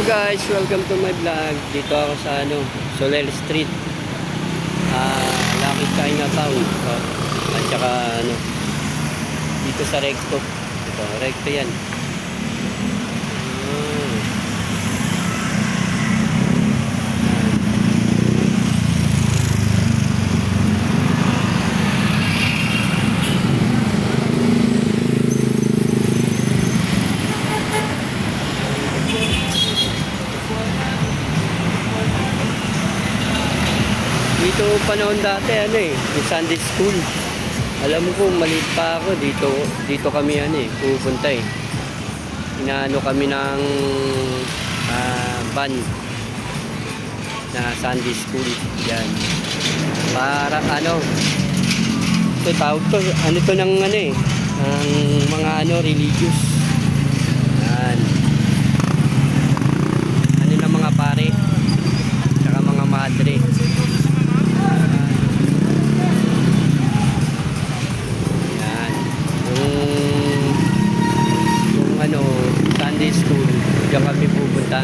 Guys, welcome to my vlog. Dito ako sa Soler Street. Lakit Chinatown. At saka dito sa Recto. Ito, Recto 'yan. Dito panahon dati yung Sunday school. Alam mo kung maliit pa ako dito kami pupunta Inaano kami ng van na Sunday school. Yan. Para ito tawag to, to ng ng mga religious. Yan. Ng mga pare. Saka mga madre. Sunday school, diyan kami pupunta.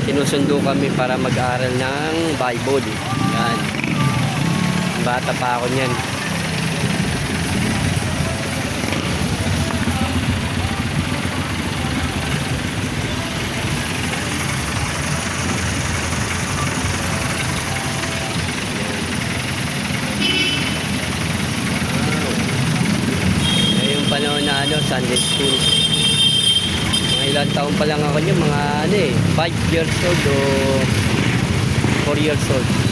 Sinusundo kami para mag-aral ng Bible. Yan. Bata pa ako niyan. Ngayong panahon na Sunday school. Mga ilang taon pa lang ako niyan, mga 5 years old o 4 years old.